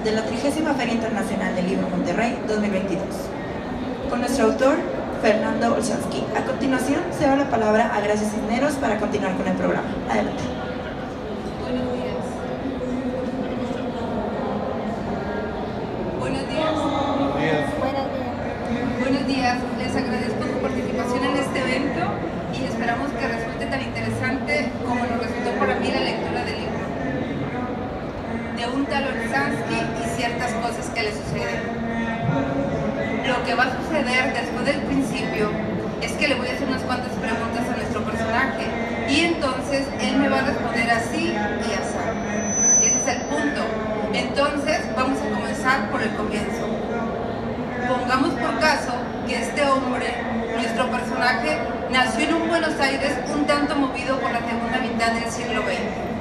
de la 30ª Feria Internacional del Libro Monterrey 2022, con nuestro autor, Fernando Olshansky. A continuación, se da la palabra a Gracia Cisneros para continuar con el programa. Adelante. Buenos días, les agradezco su participación en este evento y esperamos que resulte tan interesante como nos resultó para mí la lectura del libro de un tal Olshansky y ciertas cosas que le suceden. Lo que va a suceder después del principio es que le voy a hacer unas cuantas preguntas a nuestro personaje y entonces él me va a responder así y así. Ese es el punto. Entonces vamos a comenzar por el comienzo. Pongamos por caso que este hombre, nuestro personaje, nació en un Buenos Aires un tanto movido por la segunda mitad del siglo XX.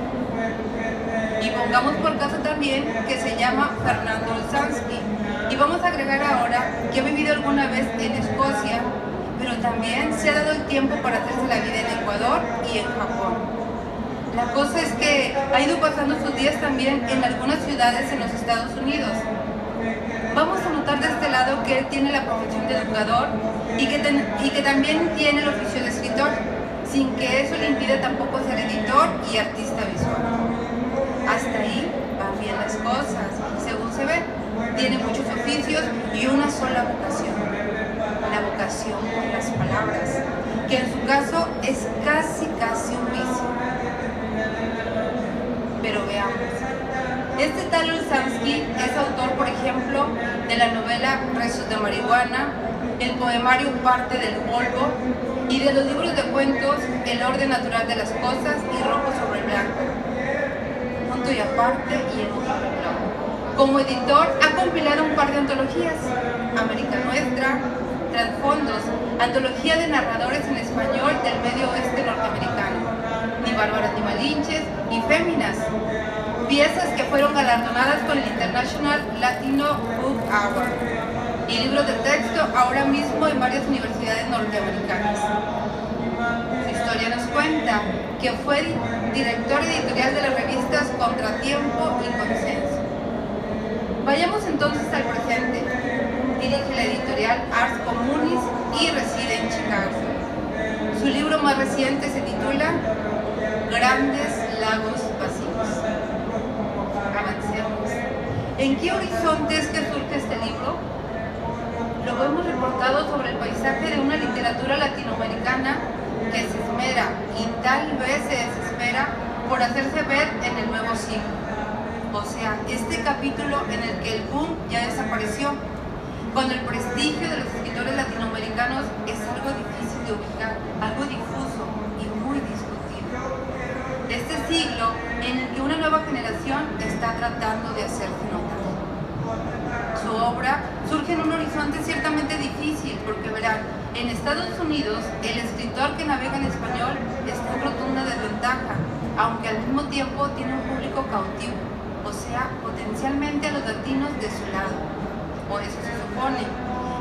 Y pongamos por caso también que se llama Fernando Olshansky. Y vamos a agregar ahora que ha vivido alguna vez en Escocia, pero también se ha dado el tiempo para hacerse la vida en Ecuador y en Japón. La cosa es que ha ido pasando sus días también en algunas ciudades en los Estados Unidos. Vamos a notar de este lado que él tiene la profesión de educador y que también tiene el oficio de escritor, sin que eso le impida tampoco ser editor y artista visual. Hasta ahí van bien las cosas, según se ve. Tiene muchos oficios y una sola vocación, la vocación por las palabras, que en su caso es casi un vicio. Pero veamos. Este tal Olshansky es autor, por ejemplo, de la novela Rezos de marihuana, el poemario Parte del polvo y de los libros de cuentos El orden natural de las cosas y Rojo sobre el blanco, Punto y aparte y El otro reloj. Como editor ha compilado un par de antologías, América Nuestra, Trasfondos, antología de narradores en español del medio oeste norteamericano, Ni bárbaras ni malinches y Féminas, piezas que fueron galardonadas con el International Latino Book Award y libros de texto ahora mismo en varias universidades norteamericanas. Su historia nos cuenta que fue director editorial de las revistas Contratiempo y Consenso. Vayamos entonces al presente. Dirige la editorial Ars Communis y reside en Chicago. Su libro más reciente se titula Grandes Lagos Vacíos. Avancemos. ¿En qué horizonte es que surge este libro? Lo vemos reportado sobre el paisaje de una literatura latinoamericana que se esmera y tal vez se desespera por hacerse ver en el nuevo siglo. O sea, este capítulo en el que el boom ya desapareció, cuando el prestigio de los escritores latinoamericanos es algo difícil de ubicar, algo difuso y muy discutido. Este siglo en el que una nueva generación está tratando de hacerse notar. Su obra surge en un horizonte ciertamente difícil, porque verán, en Estados Unidos el escritor que navega en español está en rotunda desventaja, aunque al mismo tiempo tiene un público cautivo, o sea, potencialmente a los latinos de su lado, o eso se supone.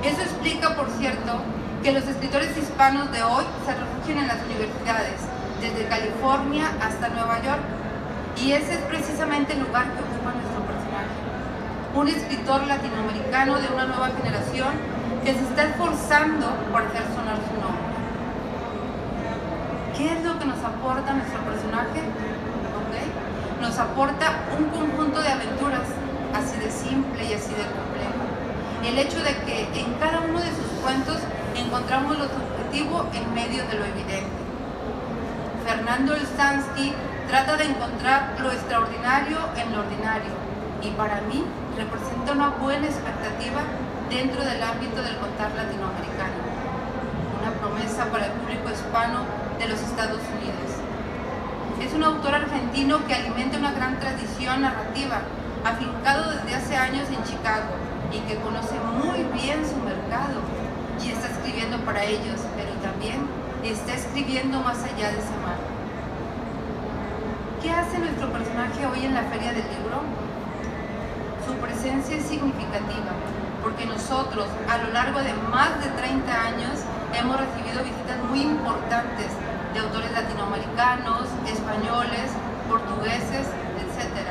Eso explica, por cierto, que los escritores hispanos de hoy se refugian en las universidades, desde California hasta Nueva York, y ese es precisamente el lugar que ocupa nuestro personaje. Un escritor latinoamericano de una nueva generación que se está esforzando por hacer sonar su nombre. ¿Qué es lo que nos aporta nuestro personaje? ¿Okay? Nos aporta un conjunto de aventuras, así de simple y así de complejo. El hecho de que en cada uno de sus cuentos encontramos lo subjetivo en medio de lo evidente. Fernando Olshansky trata de encontrar lo extraordinario en lo ordinario y para mí representa una buena expectativa dentro del ámbito del contar latinoamericano, una promesa para el público hispano de los Estados Unidos. Es un autor argentino que alimenta una gran tradición narrativa, afincado desde hace años en Chicago y que conoce muy bien su mercado y está escribiendo para ellos, pero también está escribiendo más allá de ese mar. ¿Qué hace nuestro personaje hoy en la Feria del Libro? Su presencia es significativa, porque nosotros, a lo largo de más de 30 años, hemos recibido visitas muy importantes de autores latinoamericanos, españoles, portugueses, etc.,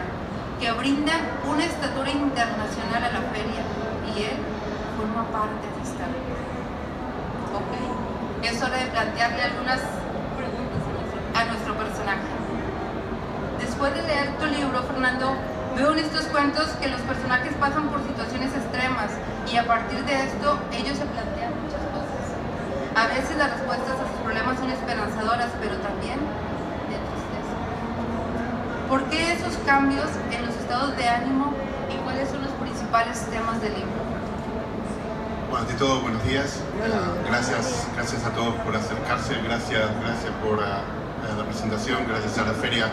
que brindan una estatura internacional a la feria, y él forma parte de esta feria. ¿Ok? Es hora de plantearle algunas preguntas a nuestro personaje. Después de leer tu libro, Fernando, veo en estos cuentos que los personajes pasan por situaciones extremas y a partir de esto ellos se plantean muchas cosas. A veces las respuestas a sus problemas son esperanzadoras, pero también de tristeza. ¿Por qué esos cambios en los estados de ánimo y cuáles son los principales temas del libro? Bueno, ante todo, buenos días. Gracias a todos por acercarse, gracias por la presentación, gracias a la feria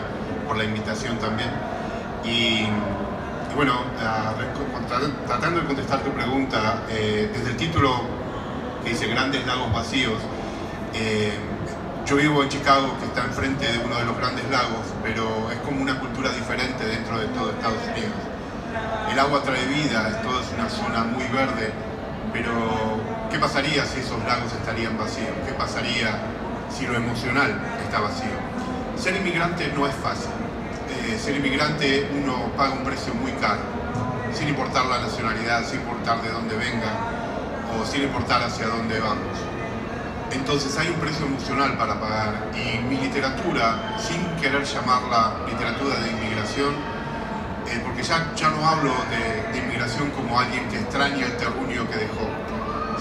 por la invitación también. Y bueno, tratando de contestar tu pregunta, desde el título que dice Grandes Lagos Vacíos, yo vivo en Chicago, que está enfrente de uno de los grandes lagos, pero es como una cultura diferente dentro de todo Estados Unidos. El agua trae vida, esto es una zona muy verde, pero ¿qué pasaría si esos lagos estarían vacíos? ¿Qué pasaría si lo emocional está vacío? Ser inmigrante no es fácil. Ser inmigrante uno paga un precio muy caro, sin importar la nacionalidad, sin importar de dónde venga o sin importar hacia dónde vamos. Entonces hay un precio emocional para pagar, y mi literatura, sin querer llamarla literatura de inmigración, porque ya no hablo de inmigración como alguien que extraña el terruño que dejó,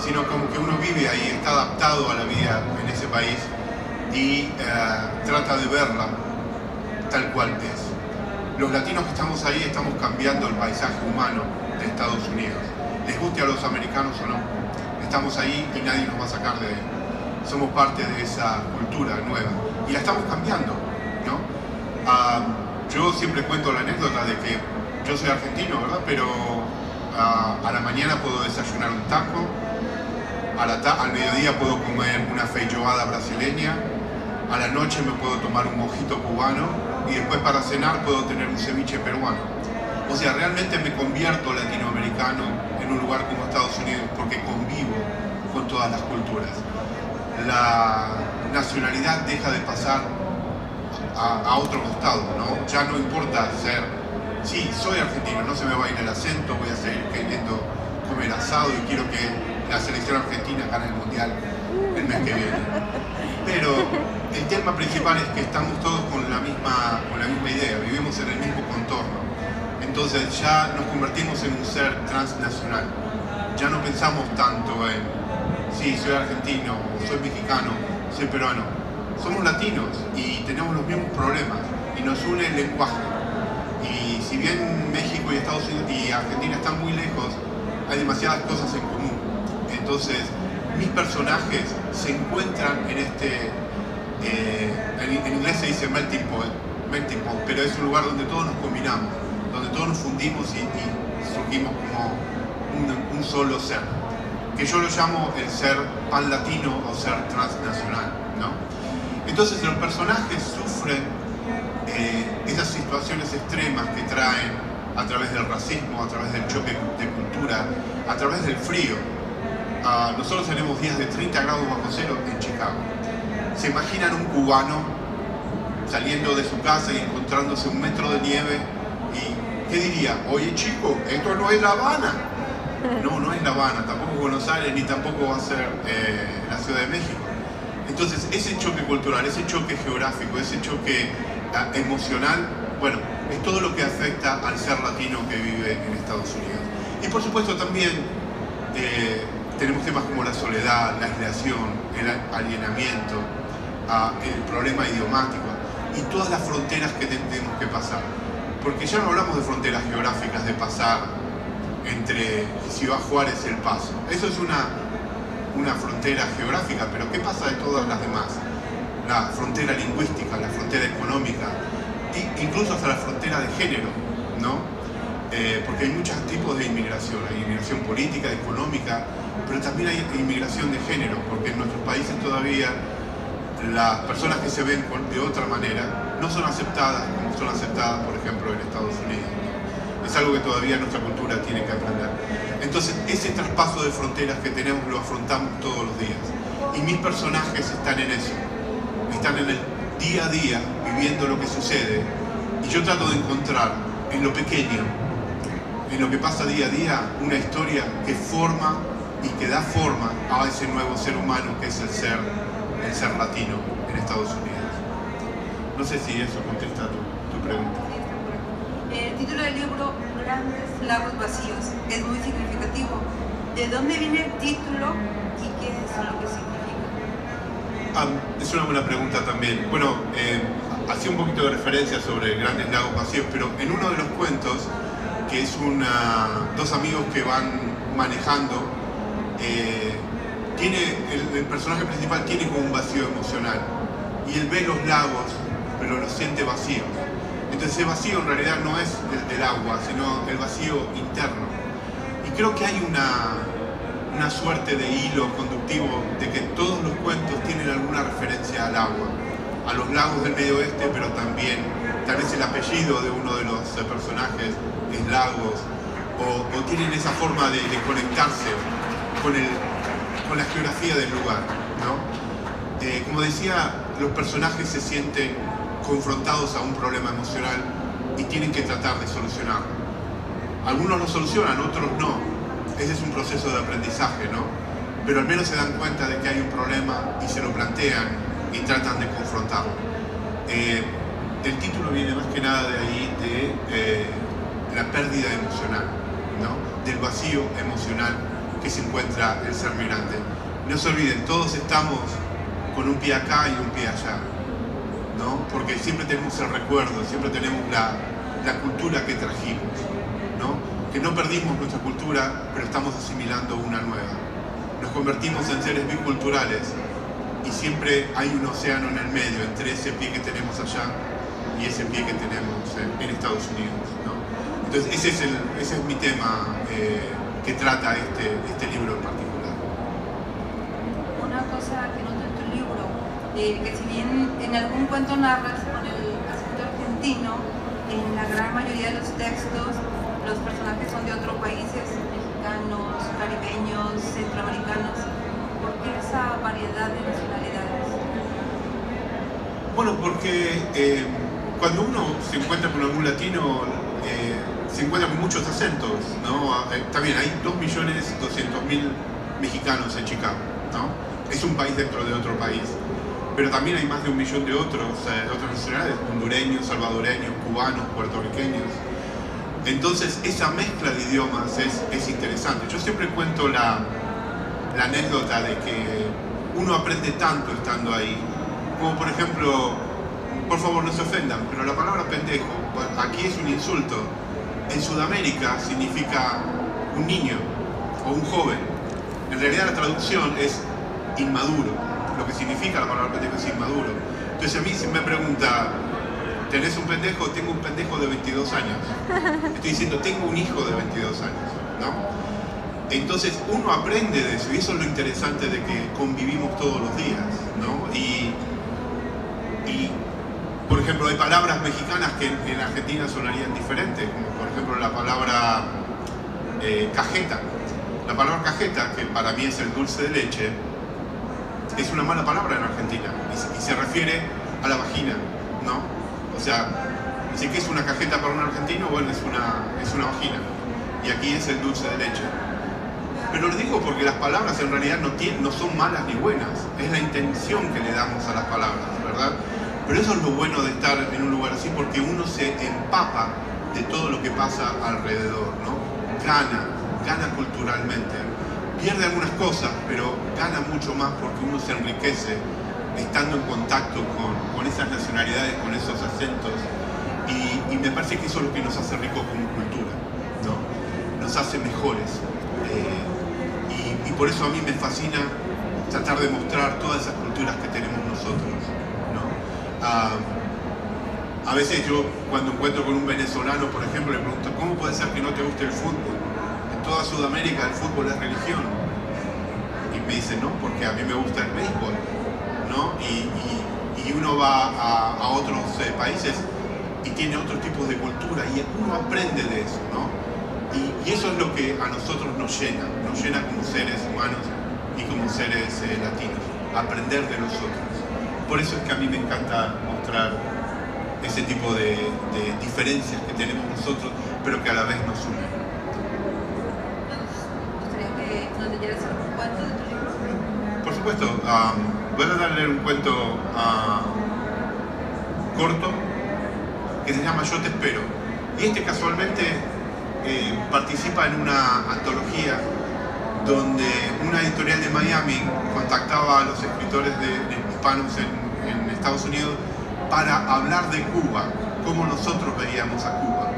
sino como que uno vive ahí, está adaptado a la vida en ese país y trata de verla tal cual es. Los latinos que estamos ahí estamos cambiando el paisaje humano de Estados Unidos. Les guste a los americanos o no, estamos ahí y nadie nos va a sacar de ahí. Somos parte de esa cultura nueva y la estamos cambiando, ¿no? Yo siempre cuento la anécdota de que yo soy argentino, ¿verdad? Pero a la mañana puedo desayunar un taco, al mediodía puedo comer una feijoada brasileña, a la noche me puedo tomar un mojito cubano y después para cenar puedo tener un ceviche peruano. O sea, realmente me convierto latinoamericano en un lugar como Estados Unidos porque convivo con todas las culturas. La nacionalidad deja de pasar a otro costado, ¿no? Ya no importa ser, sí, soy argentino, no se me va a ir el acento, voy a seguir queriendo comer asado y quiero que la selección argentina gane el mundial el mes que viene. Pero el tema principal es que estamos todos con la misma idea, vivimos en el mismo contorno. Entonces ya nos convertimos en un ser transnacional. Ya no pensamos tanto en, sí, soy argentino, soy mexicano, soy peruano. Somos latinos y tenemos los mismos problemas y nos une el lenguaje. Y si bien México y Estados Unidos y Argentina están muy lejos, hay demasiadas cosas en común. Entonces, mis personajes se encuentran en este, en inglés se dice melting pot, pero es un lugar donde todos nos combinamos, donde todos nos fundimos y surgimos como un solo ser, que yo lo llamo el ser pan-latino o ser transnacional, ¿no? Entonces los personajes sufren esas situaciones extremas que traen a través del racismo, a través del choque de cultura, a través del frío. Nosotros tenemos días de 30 grados bajo cero en Chicago. ¿Se imaginan un cubano saliendo de su casa y encontrándose 1 metro de nieve? ¿Y qué diría? Oye chico, esto no es La Habana. No, no es La Habana, tampoco es Buenos Aires, ni tampoco va a ser la Ciudad de México. Entonces ese choque cultural, ese choque geográfico, ese choque emocional, bueno, es todo lo que afecta al ser latino que vive en Estados Unidos. Y por supuesto también tenemos temas como la soledad, la aislación, el alienamiento, el problema idiomático y todas las fronteras que tenemos que pasar. Porque ya no hablamos de fronteras geográficas, de pasar entre Ciudad Juárez y El Paso. Eso es una frontera geográfica, pero ¿qué pasa de todas las demás? La frontera lingüística, la frontera económica, e incluso hasta la frontera de género, ¿no? Porque hay muchos tipos de inmigración, hay inmigración política, económica, pero también hay inmigración de género, porque en nuestros países todavía las personas que se ven de otra manera no son aceptadas como son aceptadas, por ejemplo, en Estados Unidos. Es algo que todavía nuestra cultura tiene que aprender. Entonces, ese traspaso de fronteras que tenemos lo afrontamos todos los días. Y mis personajes están en eso. Están en el día a día, viviendo lo que sucede. Y yo trato de encontrar en lo pequeño, en lo que pasa día a día, una historia que forma y que da forma a ese nuevo ser humano que es el ser latino en Estados Unidos. No sé si eso contesta tu pregunta. El título del libro, Grandes Lagos Vacíos, es muy significativo. ¿De dónde viene el título y qué es lo que significa? Es una buena pregunta también. Bueno, hacía un poquito de referencia sobre Grandes Lagos Vacíos, pero en uno de los cuentos, que es dos amigos que van manejando, el personaje principal tiene como un vacío emocional y él ve los lagos pero los siente vacíos. Entonces ese vacío en realidad no es el del agua, sino el vacío interno. Y creo que hay una suerte de hilo conductivo de que todos los cuentos tienen alguna referencia al agua, a los lagos del Medio Oeste, pero también tal vez el apellido de uno de los personajes es Lagos, o tienen esa forma de conectarse con la geografía del lugar, ¿no? Como decía, los personajes se sienten confrontados a un problema emocional y tienen que tratar de solucionarlo. Algunos lo solucionan, otros no. Ese es un proceso de aprendizaje, ¿no? Pero al menos se dan cuenta de que hay un problema y se lo plantean y tratan de confrontarlo. El título viene más que nada de ahí, de la pérdida emocional, ¿no? Del vacío emocional que se encuentra el ser migrante. No se olviden, todos estamos con un pie acá y un pie allá, ¿no? Porque siempre tenemos el recuerdo, siempre tenemos la cultura que trajimos, ¿no? Que no perdimos nuestra cultura, pero estamos asimilando una nueva. Nos convertimos en seres biculturales y siempre hay un océano en el medio entre ese pie que tenemos allá y ese pie que tenemos en Estados Unidos, ¿no? Entonces ese es mi tema que trata este libro en particular. Una cosa que noto en tu libro, que si bien en algún cuento narras con el acento argentino, en la gran mayoría de los textos los personajes son de otros países, mexicanos, caribeños, centroamericanos. ¿Por qué esa variedad de nacionalidades? Bueno, porque cuando uno se encuentra con algún latino, se encuentra con muchos acentos, ¿no? También hay 2.200.000 mexicanos en Chicago, ¿no? Es un país dentro de otro país. Pero también hay más de 1 millón de otras nacionalidades, hondureños, salvadoreños, cubanos, puertorriqueños. Entonces esa mezcla de idiomas es interesante. Yo siempre cuento la anécdota de que uno aprende tanto estando ahí, como por ejemplo, por favor no se ofendan, pero la palabra pendejo, aquí es un insulto. En Sudamérica significa un niño o un joven. En realidad la traducción es inmaduro. Lo que significa la palabra pendejo es inmaduro. Entonces a mí se me pregunta, ¿tenés un pendejo? Tengo un pendejo de 22 años. Estoy diciendo, tengo un hijo de 22 años, ¿no? Entonces uno aprende de eso y eso es lo interesante de que convivimos todos los días, ¿no? Y por ejemplo, hay palabras mexicanas que en Argentina sonarían diferentes, como por ejemplo la palabra cajeta. La palabra cajeta, que para mí es el dulce de leche, es una mala palabra en Argentina y se refiere a la vagina, ¿no? O sea, si que es una cajeta para un argentino, bueno, es una vagina. Y aquí es el dulce de leche. Pero lo digo porque las palabras en realidad no son malas ni buenas. Es la intención que le damos a las palabras, ¿verdad? Pero eso es lo bueno de estar en un lugar así, porque uno se empapa de todo lo que pasa alrededor, ¿no? Gana culturalmente. Pierde algunas cosas, pero gana mucho más porque uno se enriquece estando en contacto con esas nacionalidades, con esos acentos. Y me parece que eso es lo que nos hace ricos como cultura, ¿no? Nos hace mejores. Y por eso a mí me fascina tratar de mostrar todas esas culturas que tenemos nosotros, ¿no? A veces yo cuando encuentro con un venezolano, por ejemplo, le pregunto, ¿cómo puede ser que no te guste el fútbol? En toda Sudamérica el fútbol es religión. Y me dice, no, porque a mí me gusta el béisbol, ¿no? Y uno va a otros países y tiene otros tipos de cultura y uno aprende de eso, ¿no? Y eso es lo que a nosotros nos llena como seres humanos y como seres latinos, aprender de nosotros. Por eso es que a mí me encanta mostrar ese tipo de diferencias que tenemos nosotros, pero que a la vez nos unen. ¿Nos gustaría que nos leyeras algún cuento de tu libro? Por supuesto, voy a tratar de leer un cuento corto que se llama Yo te espero. Y este casualmente participa en una antología donde una editorial de Miami contactaba a los escritores hispanos en Estados Unidos para hablar de Cuba, cómo nosotros veíamos a Cuba.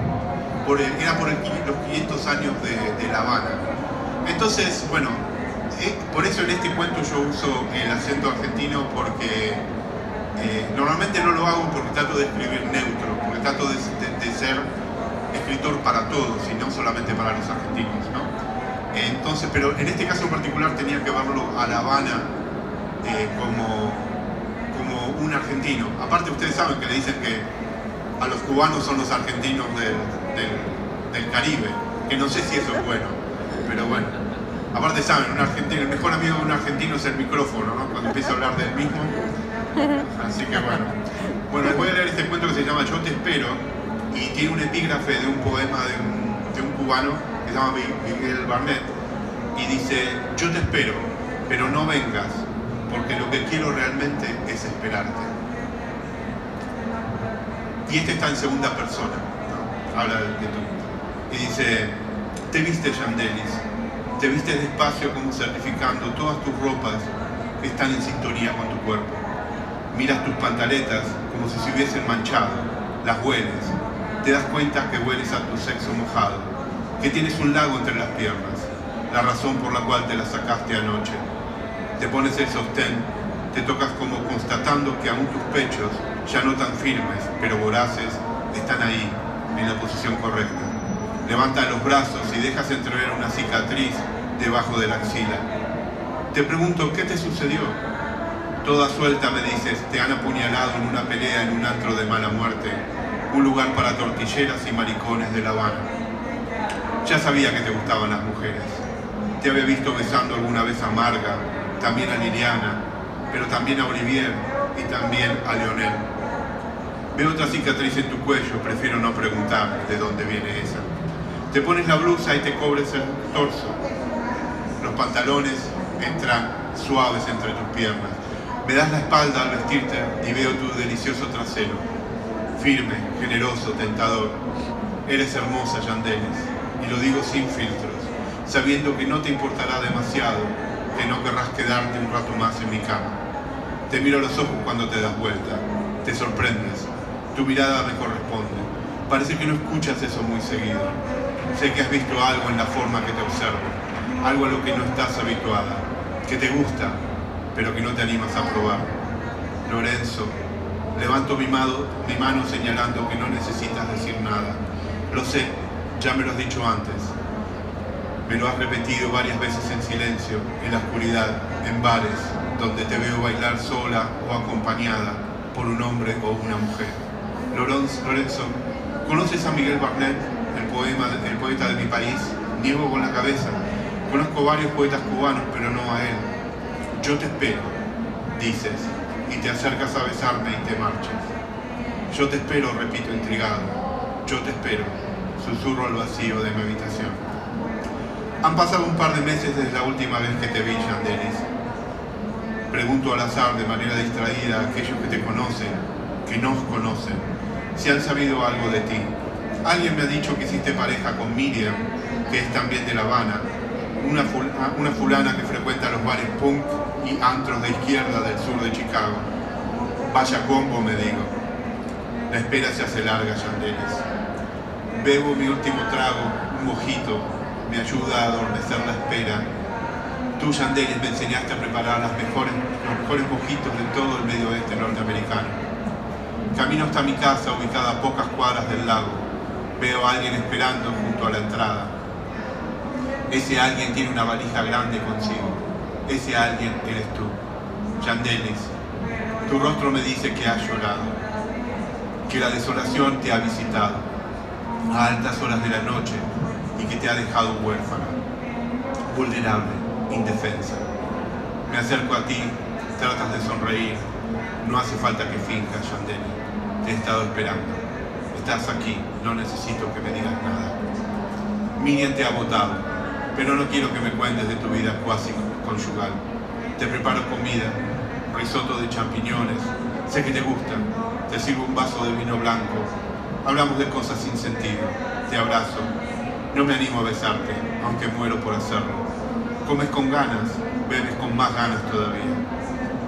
Era por los 500 años de La Habana. Entonces, bueno, por eso en este cuento yo uso el acento argentino, porque normalmente no lo hago porque trato de escribir neutro, porque trato de ser escritor para todos y no solamente para los argentinos, ¿no? Entonces, pero en este caso en particular tenía que verlo a La Habana como un argentino. Aparte, ustedes saben que le dicen que a los cubanos son los argentinos del Caribe, que no sé si eso es bueno, pero bueno. Aparte saben, un argentino, el mejor amigo de un argentino es el micrófono, ¿no? Cuando empieza a hablar del mismo. Así que bueno. Bueno, les voy a leer este cuento que se llama Yo te espero, y tiene un epígrafe de un poema de un cubano que se llama Miguel Barnet, y dice: yo te espero, pero no vengas, porque lo que quiero realmente es esperarte. Y este está en segunda persona, ¿no? Habla de tú. Y dice: te viste, Yandelis, te viste despacio como certificando todas tus ropas que están en sintonía con tu cuerpo. Miras tus pantaletas como si se hubiesen manchado, las hueles, te das cuenta que hueles a tu sexo mojado, que tienes un lago entre las piernas, la razón por la cual te la sacaste anoche. Te pones el sostén, te tocas como constatando que aún tus pechos, ya no tan firmes, pero voraces, están ahí, en la posición correcta. Levanta los brazos y dejas entrever una cicatriz debajo de la axila. Te pregunto, ¿qué te sucedió? Toda suelta me dices, te han apuñalado en una pelea en un antro de mala muerte, un lugar para tortilleras y maricones de La Habana. Ya sabía que te gustaban las mujeres. Te había visto besando alguna vez a Marga, también a Liliana, pero también a Olivier y también a Leonel. Veo otra cicatriz en tu cuello, prefiero no preguntar de dónde viene esa. Te pones la blusa y te cobres el torso. Los pantalones entran suaves entre tus piernas. Me das la espalda al vestirte y veo tu delicioso trasero. Firme, generoso, tentador. Eres hermosa, Yandelis, y lo digo sin filtros, sabiendo que no te importará demasiado, que no querrás quedarte un rato más en mi cama. Te miro a los ojos cuando te das vuelta. Te sorprendes. Tu mirada me corresponde. Parece que no escuchas eso muy seguido. Sé que has visto algo en la forma que te observo, algo a lo que no estás habituada, que te gusta, pero que no te animas a probar. Lorenzo, levanto mi mano señalando que no necesitas decir nada. Lo sé, ya me lo has dicho antes. Me lo has repetido varias veces en silencio, en la oscuridad, en bares, donde te veo bailar sola o acompañada por un hombre o una mujer. Lorenzo, ¿conoces a Miguel Barnet, el poeta de mi país? Niego con la cabeza. Conozco varios poetas cubanos, pero no a él. Yo te espero, dices, y te acercas a besarme y te marchas. Yo te espero, repito intrigado. Yo te espero, susurro al vacío de mi habitación. Han pasado un par de meses desde la última vez que te vi, Yandelis. Pregunto al azar, de manera distraída, a aquellos que te conocen, que nos conocen, si han sabido algo de ti. Alguien me ha dicho que hiciste pareja con Miriam, que es también de La Habana, una fulana que frecuenta los bares punk y antros de izquierda del sur de Chicago. Vaya combo, me digo. La espera se hace larga, Yandelis. Bebo mi último trago, un mojito, me ayuda a adormecer la espera. Tú, Yandelis, me enseñaste a preparar los mejores mojitos de todo el medio oeste norteamericano. Camino hasta mi casa, ubicada a pocas cuadras del lago. Veo a alguien esperando junto a la entrada. Ese alguien tiene una valija grande consigo. Ese alguien eres tú. Yandelis, tu rostro me dice que has llorado, que la desolación te ha visitado a altas horas de la noche y que te ha dejado huérfana, vulnerable, indefensa. Me acerco a ti, tratas de sonreír. No hace falta que finjas, Yandelis. Te he estado esperando. Estás aquí, no necesito que me digas nada. Miriam te ha votado, pero no quiero que me cuentes de tu vida cuasi conyugal. Te preparo comida, risotto de champiñones, sé que te gustan, te sirvo un vaso de vino blanco. Hablamos de cosas sin sentido, te abrazo. No me animo a besarte, aunque muero por hacerlo. Comes con ganas, bebes con más ganas todavía.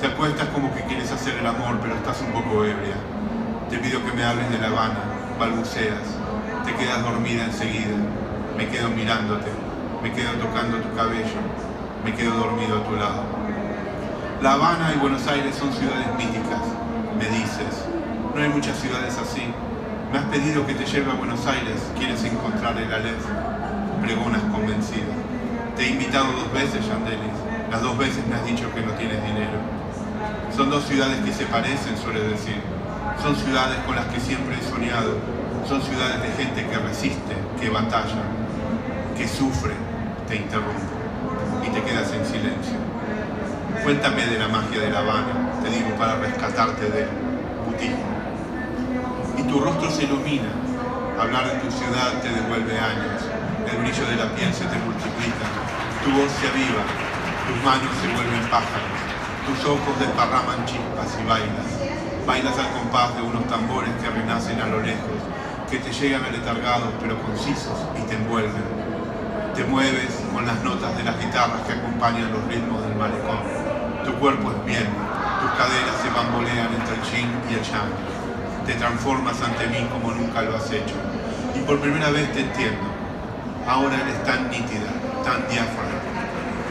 Te acuestas como que quieres hacer el amor, pero estás un poco ebria. Te pido que me hables de La Habana, balbuceas. Te quedas dormida enseguida. Me quedo mirándote, me quedo tocando tu cabello, me quedo dormido a tu lado. La Habana y Buenos Aires son ciudades míticas, me dices. No hay muchas ciudades así. Me has pedido que te lleve a Buenos Aires, quieres encontrar el Aleph. Pregonas convencida. Te he invitado 2 veces, Yandelis. Las 2 veces me has dicho que no tienes dinero. Son 2 ciudades que se parecen, suele decir. Son ciudades con las que siempre he soñado. Son ciudades de gente que resiste, que batalla, que sufre. Te interrumpo y te quedas en silencio. Cuéntame de la magia de La Habana, te digo, para rescatarte del mutismo. Y tu rostro se ilumina. Hablar de tu ciudad te devuelve años. El brillo de la piel se te multiplica. Tu voz se aviva. Tus manos se vuelven pájaros. Tus ojos desparraman chispas y bailas. Bailas al compás de unos tambores que renacen a lo lejos, que te llegan aletargados pero concisos y te envuelven. Te mueves con las notas de las guitarras que acompañan los ritmos del malecón. Tu cuerpo es miel, tus caderas se bambolean entre el yin y el yang. Te transformas ante mí como nunca lo has hecho. Y por primera vez te entiendo. Ahora eres tan nítida, tan diáfana.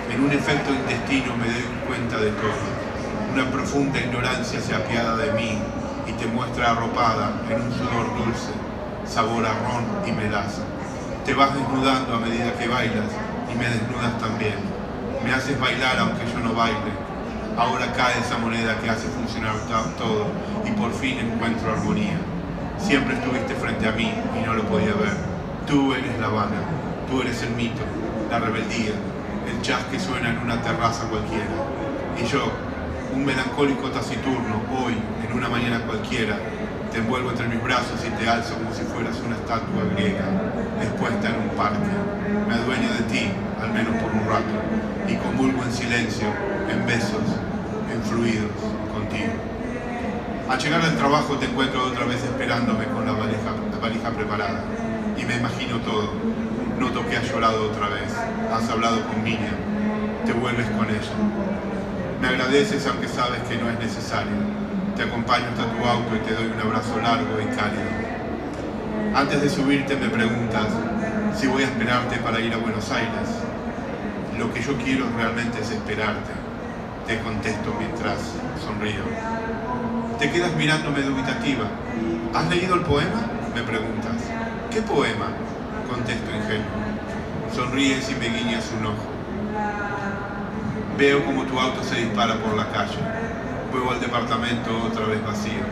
En un efecto intestino me doy cuenta de todo. Una profunda ignorancia se apiada de mí y te muestra arropada en un sudor dulce, sabor a ron y melaza. Te vas desnudando a medida que bailas y me desnudas también. Me haces bailar aunque yo no baile. Ahora cae esa moneda que hace funcionar todo y por fin encuentro armonía. Siempre estuviste frente a mí y no lo podía ver. Tú eres La Habana, tú eres el mito, la rebeldía, el jazz que suena en una terraza cualquiera. Y yo, un melancólico taciturno, hoy, en una mañana cualquiera, te envuelvo entre mis brazos y te alzo como si fueras una estatua griega, expuesta en un parque. Me adueño de ti, al menos por un rato, y convulgo en silencio, en besos, en fluidos, contigo. Al llegar al trabajo te encuentro otra vez esperándome con la valija preparada, y me imagino todo. Noto que has llorado otra vez, has hablado con Miriam, te vuelves con ella. Me agradeces aunque sabes que no es necesario. Te acompaño hasta tu auto y te doy un abrazo largo y cálido. Antes de subirte me preguntas si voy a esperarte para ir a Buenos Aires. Lo que yo quiero realmente es esperarte. Te contesto mientras sonrío. Te quedas mirándome dubitativa. ¿Has leído el poema? Me preguntas. ¿Qué poema? Contesto ingenuo. Sonríes y me guiñas un ojo. Veo como tu auto se dispara por la calle. Vuelvo al departamento otra vez vacío.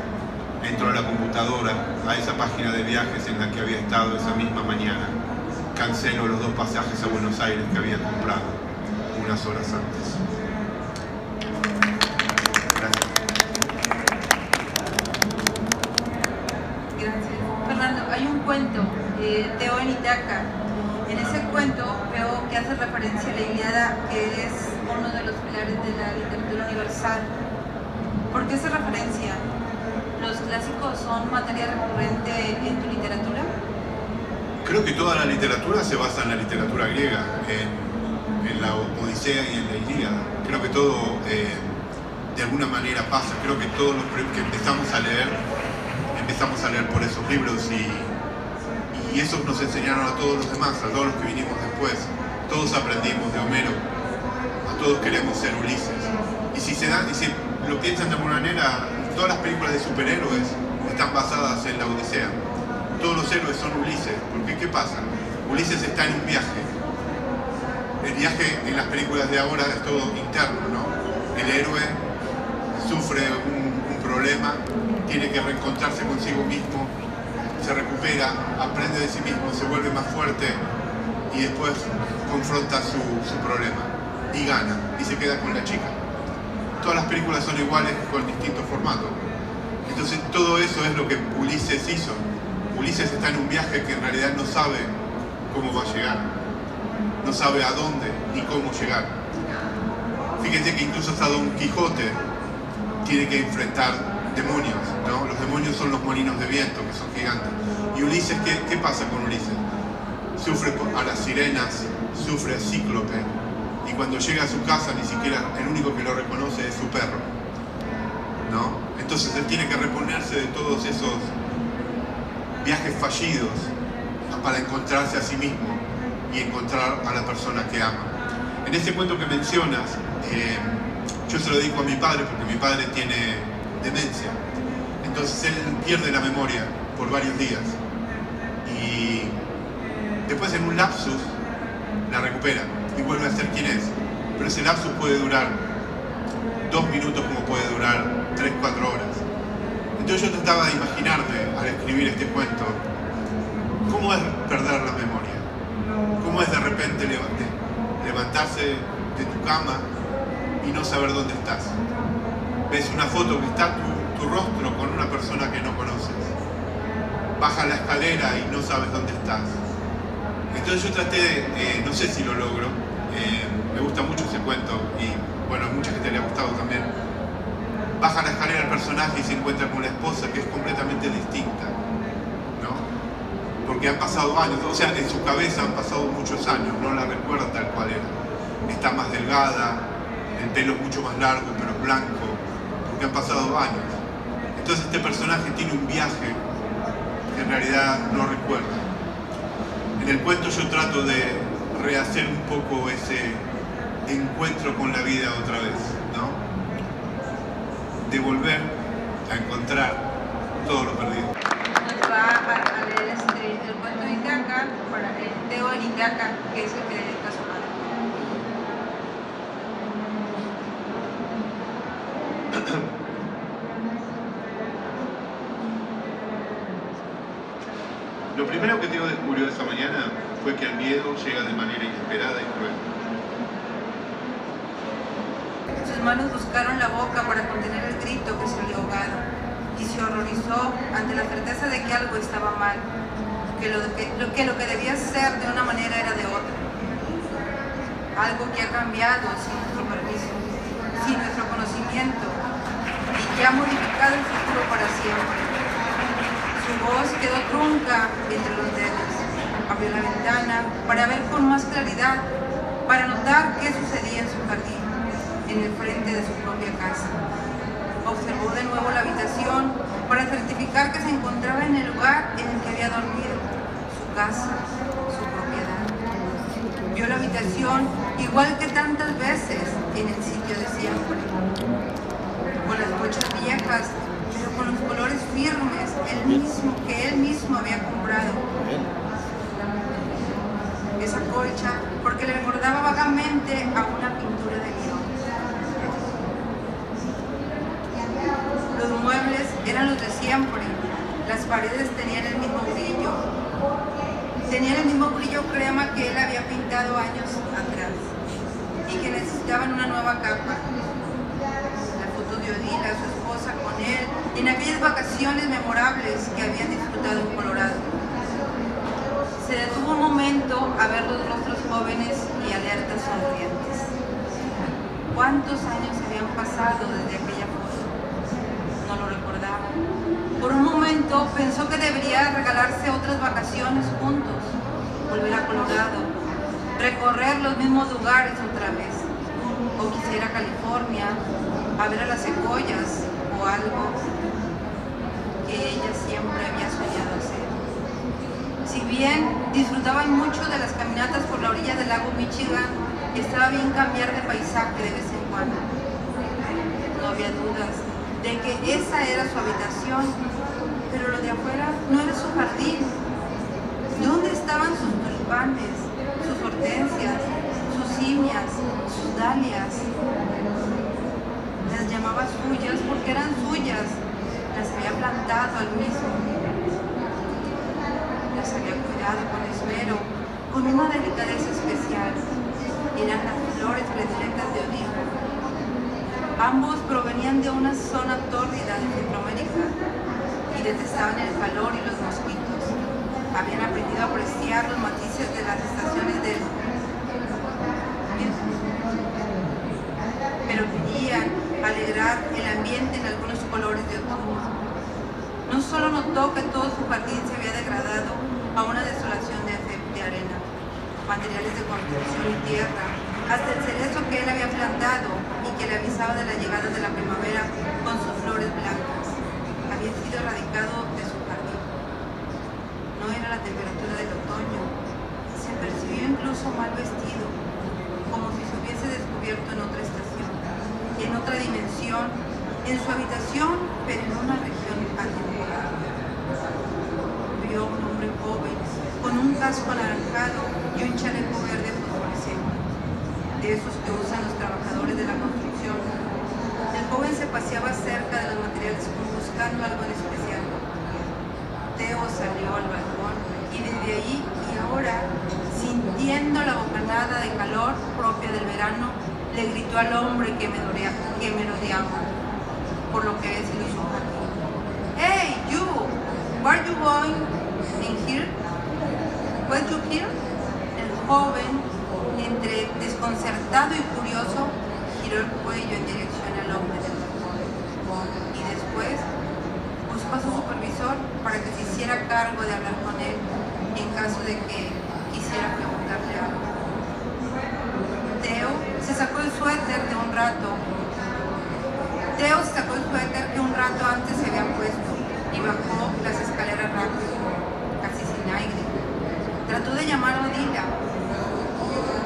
Entro a la computadora, a esa página de viajes en la que había estado esa misma mañana. Cancelo los 2 pasajes a Buenos Aires que había comprado unas horas antes. Gracias. Gracias. Fernando, hay un cuento, Teo en Itaca. En ese cuento veo que hace referencia a la Ilíada, que es uno de los pilares de la literatura universal. ¿Por qué esa referencia? ¿Los clásicos son materia recurrente en tu literatura? Creo que toda la literatura se basa en la literatura griega, en la Odisea y en la Ilíada. Creo que todo de alguna manera pasa. Creo que todos los que empezamos a leer por esos libros y esos nos enseñaron a todos los demás, a todos los que vinimos después. Todos aprendimos de Homero, a todos queremos ser Ulises. Y si lo piensan de alguna manera, todas las películas de superhéroes están basadas en la Odisea. Todos los héroes son Ulises, porque ¿qué pasa? Ulises está en un viaje. El viaje en las películas de ahora es todo interno, ¿no? El héroe sufre un problema, tiene que reencontrarse consigo mismo, se recupera, aprende de sí mismo, se vuelve más fuerte y después confronta su problema y gana y se queda con la chica. Todas las películas son iguales con distintos formatos. Entonces todo eso es lo que Ulises hizo. Ulises está en un viaje que en realidad no sabe cómo va a llegar, no sabe a dónde ni cómo llegar. Fíjense que incluso hasta Don Quijote tiene que enfrentar demonios, ¿no? Los demonios son los molinos de viento, que son gigantes. Y Ulises, ¿qué pasa con Ulises? Sufre a las sirenas, sufre a Cíclope, y cuando llega a su casa ni siquiera el único que lo reconoce es su perro, ¿no? Entonces él tiene que reponerse de todos esos viajes fallidos para encontrarse a sí mismo y encontrar a la persona que ama. En ese cuento que mencionas, yo se lo dedico a mi padre porque mi padre tiene demencia. Entonces él pierde la memoria por varios días y después en un lapsus la recupera y vuelve a ser quien es. Pero ese lapsus puede durar 2 minutos como puede durar 3, 4 horas. Entonces yo trataba de imaginarme al escribir este cuento cómo es perder la memoria, cómo es de repente levantarse de tu cama y no saber dónde estás. Ves una foto que está tu rostro con una persona que no conoces. Bajas la escalera y no sabes dónde estás. Entonces yo traté de, no sé si lo logro, me gusta mucho ese cuento y bueno, a mucha gente le ha gustado también. Baja la escalera el personaje y se encuentra con una esposa que es completamente distinta, ¿no? Porque han pasado años, o sea, en su cabeza han pasado muchos años, no la recuerda tal cual era. Está más delgada, el pelo es mucho más largo, pero es blanco, porque han pasado años. Entonces este personaje tiene un viaje que en realidad no recuerda. En el cuento yo trato de rehacer un poco ese encuentro con la vida otra vez, ¿no? De volver a encontrar todo lo perdido. Nos va a leer el cuento de Itaca, para el Teo en Itaca, que es el que dedica a su madre. Lo primero que Teo descubrió esa mañana fue que el miedo llega de manera inesperada y cruel. Sus manos buscaron la boca para contener el grito que se le ahogado y se horrorizó ante la certeza de que algo estaba mal, que lo que debía ser de una manera era de otra. Algo que ha cambiado sin nuestro permiso, sin nuestro conocimiento y que ha modificado el futuro para siempre. Su voz quedó trunca entre los dedos. Abrió la ventana para ver con más claridad, para notar qué sucedía en su jardín, en el frente de su propia casa. Observó de nuevo la habitación para certificar que se encontraba en el lugar en el que había dormido, su casa, su propiedad. Vio la habitación igual que tantas veces en el sitio de siempre, con las brochas viejas, pero con los colores firmes, que él mismo había comprado. Esa colcha, porque le recordaba vagamente a una pintura de León. Los muebles eran los de siempre, las paredes tenían el mismo brillo. Tenían el mismo brillo crema que él había pintado años atrás y que necesitaban una nueva capa. La foto de Odila, su esposa, con él, en aquellas vacaciones memorables que habían disfrutado en Colorado. Se detuvo un momento a ver los rostros jóvenes y alertas sonrientes. ¿Cuántos años habían pasado desde aquella foto? No lo recordaba. Por un momento pensó que debería regalarse otras vacaciones juntos, volver a Colorado, recorrer los mismos lugares otra vez, o quisiera a California, a ver a las secuoyas o algo que ella siempre había soñado hacer. Si bien disfrutaban mucho de las caminatas por la orilla del lago Michigan, estaba bien cambiar de paisaje de vez en cuando. No había dudas de que esa era su habitación, pero lo de afuera no era su jardín. ¿Dónde estaban sus tulipanes, sus hortensias, sus simias, sus dalias? Las llamaba suyas porque eran suyas, las había plantado al mismo. Las había cuidado con esmero, con una delicadeza especial. Eran las flores predilectas de Odila. Ambos provenían de una zona tórrida de Centroamérica y detestaban el calor y los mosquitos. Habían aprendido a apreciar los matices de las estaciones del pero querían alegrar el ambiente en algunos colores de otoño. No solo notó que todo su jardín se había degradado a una desolación de arena, materiales de construcción y tierra, hasta el cerezo que él había plantado y que le avisaba de la llegada de la primavera con sus flores blancas, había sido erradicado de su jardín. No era la temperatura del otoño, se percibió incluso mal vestido, como si se hubiese descubierto en otra estación, en otra dimensión, en su habitación, pero en una región atemporal. Vio a un hombre joven, con un casco anaranjado y un chaleco verde fosforescente, de esos que usan los trabajadores de la construcción. El joven se paseaba cerca de los materiales como buscando algo en especial. Theo salió al balcón y desde ahí y ahora, sintiendo la bocanada de calor propia del verano, le gritó al hombre que merodeaba, por lo que se hizo un jardín. "Hey, you! Where you going in here? Were you here?" El joven, entre desconcertado y curioso, giró el cuello en dirección al hombre del balcón y después buscó a su supervisor para que se hiciera cargo de hablar con él en caso de que quisiera preguntarle algo. Theo se sacó el suéter que un rato antes se había puesto y bajó las escaleras rápido, casi sin aire. Trató de llamar a Odila,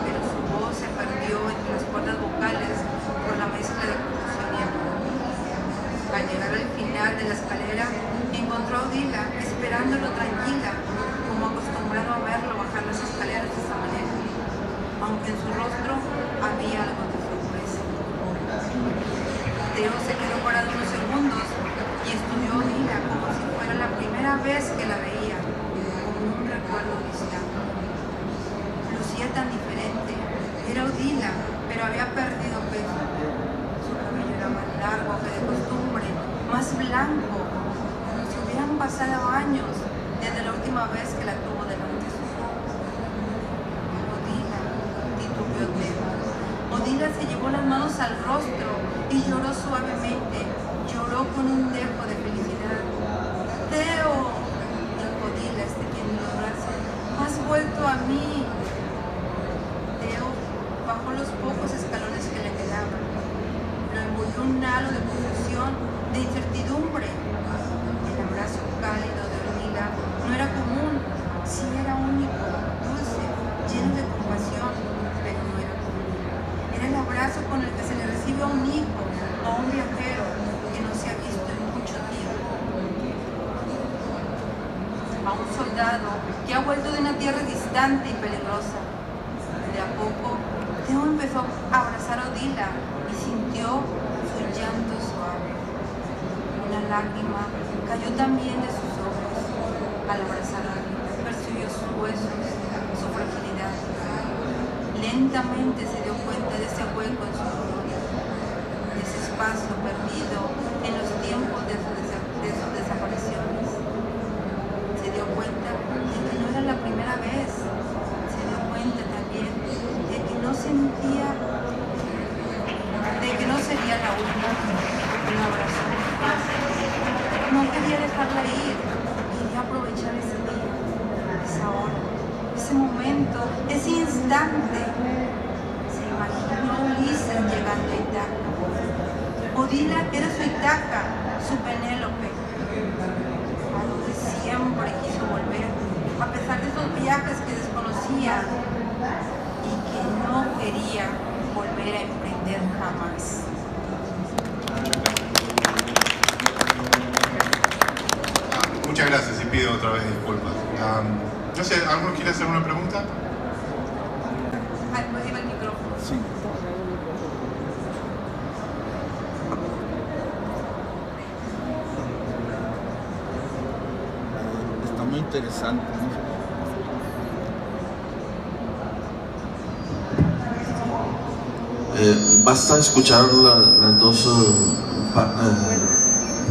pero su voz se perdió entre las cuerdas vocales por la mezcla de confusión y amor. Al llegar al final de la escalera, encontró a Odila esperándolo tranquila, como acostumbrado a verlo bajar las escaleras de esa manera, aunque en su rostro había algo de sorpresa. Theo se quedó parado unos segundos y estudió a Odila como si fuera la primera vez que la veía, como un recuerdo distante. Lucía tan diferente, era Odila, pero había perdido peso. Su cabello era más largo que de costumbre, más blanco, como si hubieran pasado años desde la última vez que la tuvo delante de sus ojos. Odila, titubeó Theo. Odila se llevó las manos al rostro y lloró suavemente, lloró con un dejo de felicidad. "Theo", dijo Odila extendiendo los brazos, "has vuelto a mí". Theo bajó los pocos escalones que le quedaban. Lo envolvió un halo de confusión, de incertidumbre. El abrazo cálido de Odila no era común, sí era único, dulce, lleno de compasión, pero no era común. Era el abrazo con el que se le recibe a un hijo o a un viajero que no se ha visto en mucho tiempo. A un soldado que ha vuelto de una tierra distante y peligrosa. De a poco, Theo empezó a abrazar a Odila y sintió su llanto suave. Una lágrima cayó también de sus ojos. Al abrazar a Odila, percibió sus huesos, su fragilidad. Lentamente se dio cuenta de ese hueco en su color, de ese espacio perdido en los tiempos de sus desapariciones. Se dio cuenta de que no era la primera vez. Se dio cuenta también de que no sentía, de que no sería la última. Un abrazo. No quería dejarla ir. Quería aprovechar ese día, esa hora, ese momento, ese instante. Se imaginó a Ulises llegando a Ítaca. Odila era su Ítaca, su Penélope, a donde siempre quiso volver, a pesar de esos viajes que desconocía y que no quería volver a emprender jamás. Muchas gracias y pido otra vez disculpas. No sé, ¿alguno quiere hacer una pregunta? Pues lleva el micrófono. Sí. Está muy interesante, ¿no? basta escuchar las dos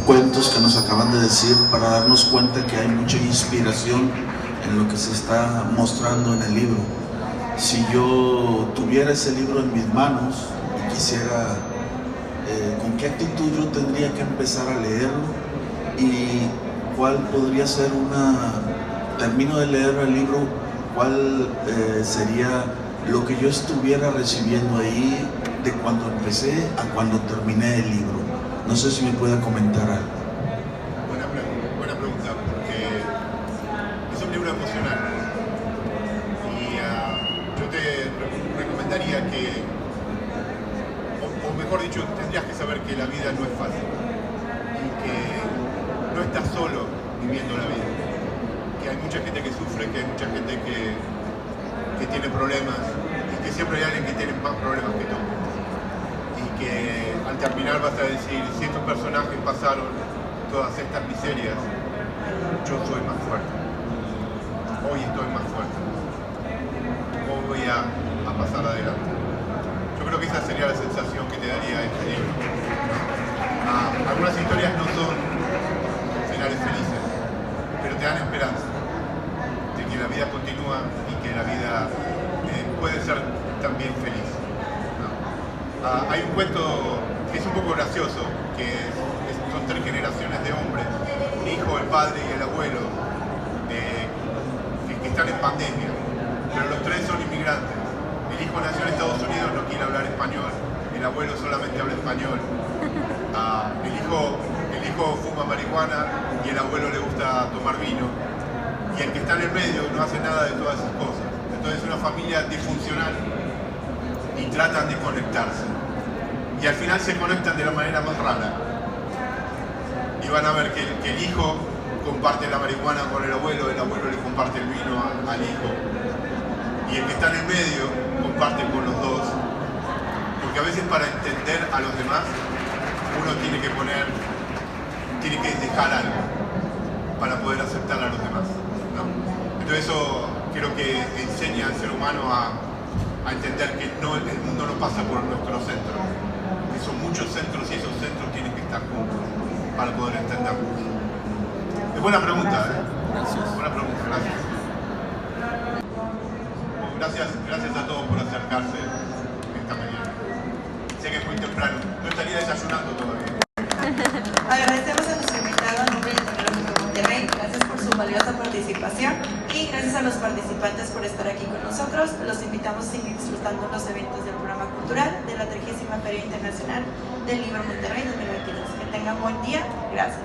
cuentos que nos acaban de decir para darnos cuenta que hay mucha inspiración en lo que se está mostrando en el libro. Si yo tuviera ese libro en mis manos y quisiera, ¿con qué actitud yo tendría que empezar a leerlo? ¿Y cuál podría ser termino de leer el libro, cuál sería lo que yo estuviera recibiendo ahí de cuando empecé a cuando terminé el libro? No sé si me pueda comentar algo. Buena pregunta, porque es un libro emocional y yo te recomendaría que, o mejor dicho, tendrías que saber que la vida no es fácil y que no estás solo viviendo la vida, que hay mucha gente que sufre, que hay mucha gente que tiene problemas y que siempre hay alguien que tiene más problemas que tú. Y que al terminar vas a decir, si estos personajes pasaron todas estas miserias, yo soy más fuerte. Hoy estoy más fuerte. Hoy voy a pasar adelante. Yo creo que esa sería la sensación que te daría este libro. Algunas historias no son finales felices, pero te dan esperanza de que la vida continúa y que la vida puede ser también feliz. Hay un cuento que es un poco gracioso, que son 3 generaciones de hombres, un hijo, el padre y el abuelo, que están en pandemia, pero los 3 son inmigrantes. El hijo nació en Estados Unidos, no quiere hablar español, el abuelo solamente habla español, el hijo fuma marihuana y el abuelo le gusta tomar vino, y el que está en el medio no hace nada de todas esas cosas. Entonces es una familia disfuncional y tratan de conectarse. Y al final se conectan de la manera más rara. Y van a ver que el hijo comparte la marihuana con el abuelo le comparte el vino al hijo. Y el que está en el medio comparte con los dos. Porque a veces para entender a los demás, uno tiene que dejar algo para poder aceptar a los demás, ¿no? Entonces eso creo que enseña al ser humano a entender que el mundo no pasa por nuestro centro, que son muchos centros y esos centros tienen que estar juntos para poder entenderlos. Es buena pregunta, ¿eh? Gracias. Buena pregunta, gracias. Gracias a todos por acercarse esta mañana. Sé que es muy temprano, no estaría desayunando todavía. Agradecemos a nuestro invitado a nombre del Tecnológico Monterrey, gracias por su valiosa participación y gracias a los participantes por estar aquí con nosotros. Los invitamos a seguir disfrutando los eventos del programa cultural de la 30ª Feria Internacional del Libro Monterrey 2022. Que tengan buen día. Gracias.